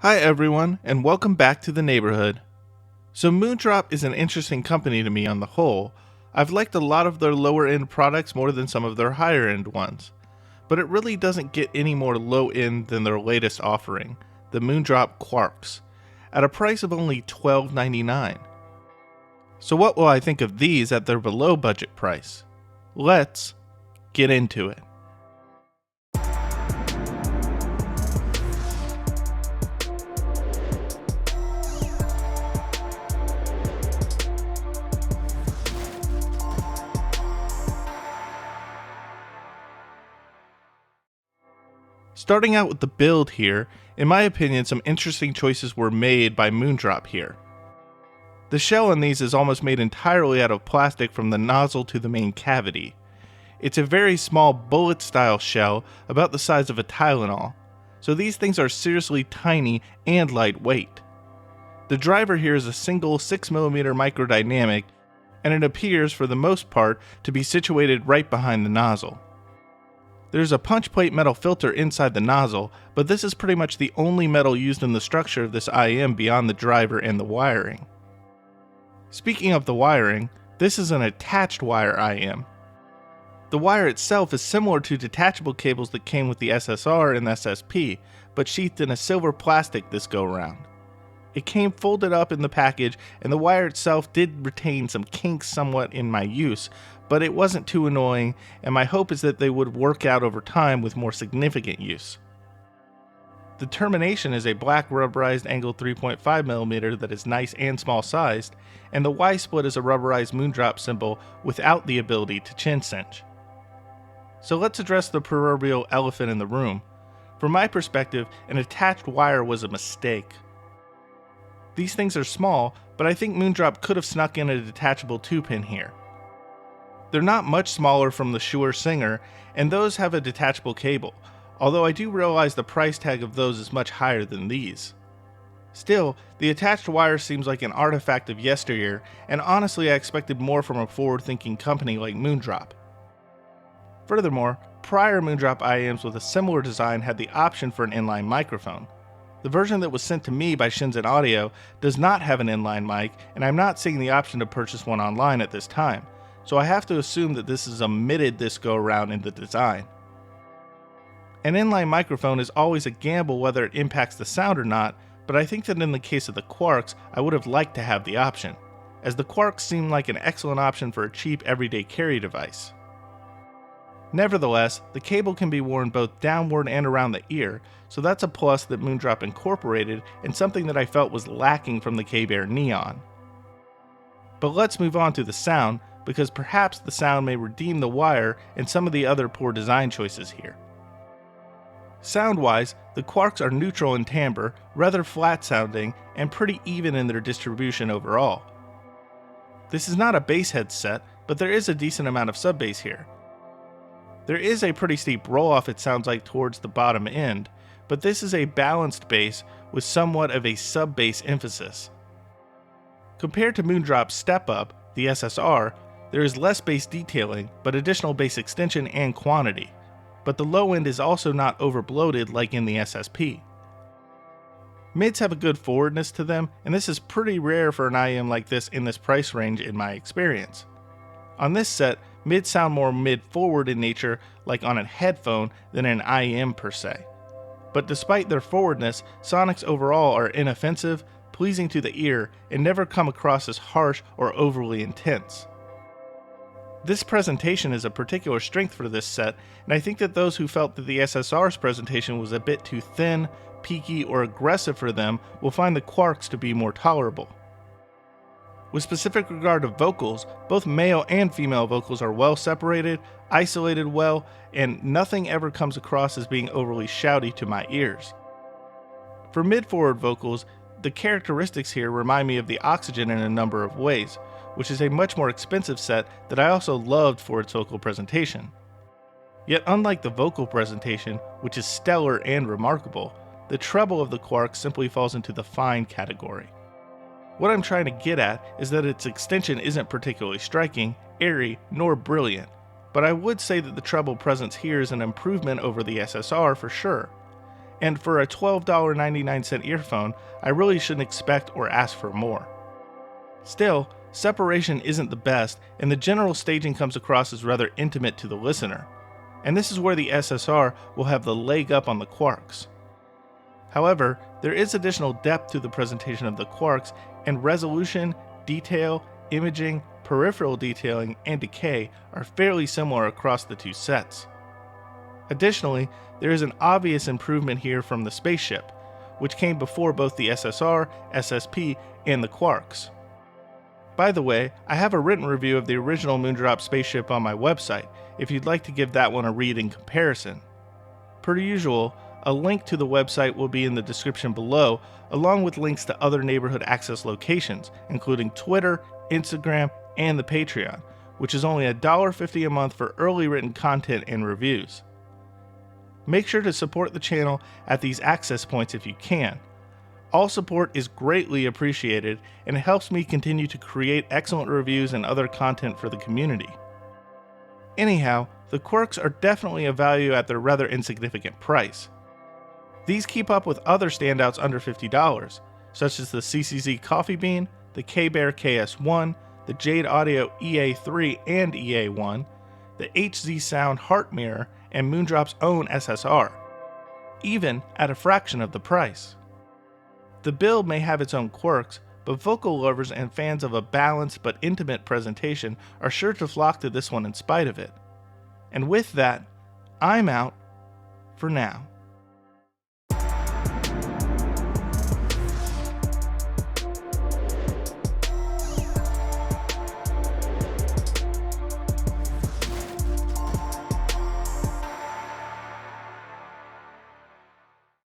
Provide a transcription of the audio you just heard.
Hi everyone, and welcome back to the neighborhood. So Moondrop is an interesting company to me on the whole. I've liked a lot of their lower end products more than some of their higher end ones. But it really doesn't get any more low end than their latest offering, the Moondrop Quarks, at a price of only $12.99. So what will I think of these at their below budget price? Let's get into it. Starting out with the build here, in my opinion some interesting choices were made by Moondrop here. The shell on these is almost made entirely out of plastic from the nozzle to the main cavity. It's a very small bullet style shell about the size of a Tylenol, so these things are seriously tiny and lightweight. The driver here is a single 6mm microdynamic, and it appears for the most part to be situated right behind the nozzle. There's a punch plate metal filter inside the nozzle, but this is pretty much the only metal used in the structure of this IM beyond the driver and the wiring. Speaking of the wiring, this is an attached wire IM. The wire itself is similar to detachable cables that came with the S.S.R and S.S.P, but sheathed in a silver plastic this go round. It came folded up in the package, and the wire itself did retain some kinks somewhat in my use, but it wasn't too annoying, and my hope is that they would work out over time with more significant use. The termination is a black rubberized angled 3.5mm that is nice and small sized, and the Y-split is a rubberized Moondrop symbol without the ability to chin cinch. So let's address the proverbial elephant in the room. From my perspective, an attached wire was a mistake. These things are small, but I think Moondrop could have snuck in a detachable 2-pin here. They're not much smaller from the Shure Singer, and those have a detachable cable, although I do realize the price tag of those is much higher than these. Still, the attached wire seems like an artifact of yesteryear, and honestly I expected more from a forward-thinking company like Moondrop. Furthermore, prior Moondrop IMs with a similar design had the option for an inline microphone. The version that was sent to me by Shenzhen Audio does not have an inline mic, and I'm not seeing the option to purchase one online at this time, so I have to assume that this is omitted this go around in the design. An inline microphone is always a gamble whether it impacts the sound or not, but I think that in the case of the Quarks, I would have liked to have the option, as the Quarks seem like an excellent option for a cheap everyday carry device. Nevertheless, the cable can be worn both downward and around the ear, so that's a plus that Moondrop incorporated and something that I felt was lacking from the K-Bear Neon. But let's move on to the sound, because perhaps the sound may redeem the wire and some of the other poor design choices here. Sound-wise, the Quarks are neutral in timbre, rather flat sounding, and pretty even in their distribution overall. This is not a bass head set, but there is a decent amount of sub-bass here. There is a pretty steep roll-off it sounds like towards the bottom end, but this is a balanced bass with somewhat of a sub-bass emphasis. Compared to Moondrop's step-up, the S.S.R, there is less bass detailing, but additional bass extension and quantity, but the low end is also not overbloated like in the S.S.P. Mids have a good forwardness to them, and this is pretty rare for an IM like this in this price range in my experience. On this set, mids sound more mid-forward in nature, like on a headphone, than an IM per se. But despite their forwardness, sonics overall are inoffensive, pleasing to the ear, and never come across as harsh or overly intense. This presentation is a particular strength for this set, and I think that those who felt that the S.S.R's presentation was a bit too thin, peaky, or aggressive for them will find the Quarks to be more tolerable. With specific regard to vocals, both male and female vocals are well separated, isolated well, and nothing ever comes across as being overly shouty to my ears. For mid-forward vocals, the characteristics here remind me of the Oxygen in a number of ways, which is a much more expensive set that I also loved for its vocal presentation. Yet unlike the vocal presentation, which is stellar and remarkable, the treble of the Quarks simply falls into the fine category. What I'm trying to get at is that its extension isn't particularly striking, airy, nor brilliant, but I would say that the treble presence here is an improvement over the S.S.R for sure. and for a $12.99 earphone, I really shouldn't expect or ask for more. Still, separation isn't the best, and the general staging comes across as rather intimate to the listener, and this is where the S.S.R. will have the leg up on the Quarks. However, there is additional depth to the presentation of the Quarks, and resolution, detail, imaging, peripheral detailing, and decay are fairly similar across the two sets. Additionally, there is an obvious improvement here from the spaceship, which came before both the S.S.R., S.S.P., and the Quarks. By the way, I have a written review of the original Moondrop spaceship on my website, if you'd like to give that one a read in comparison. Per usual, a link to the website will be in the description below, along with links to other neighborhood access locations, including Twitter, Instagram, and the Patreon, which is only $1.50 a month for early written content and reviews. Make sure to support the channel at these access points if you can. All support is greatly appreciated, and it helps me continue to create excellent reviews and other content for the community. Anyhow, the Quarks are definitely a value at their rather insignificant price. These keep up with other standouts under $50, such as the CCZ Coffee Bean, the K-Bear KS1, the Jade Audio EA3 and EA1, the HZ Sound Heart Mirror, and Moondrop's own S.S.R., even at a fraction of the price. The build may have its own quirks, but vocal lovers and fans of a balanced but intimate presentation are sure to flock to this one in spite of it. And with that, I'm out for now.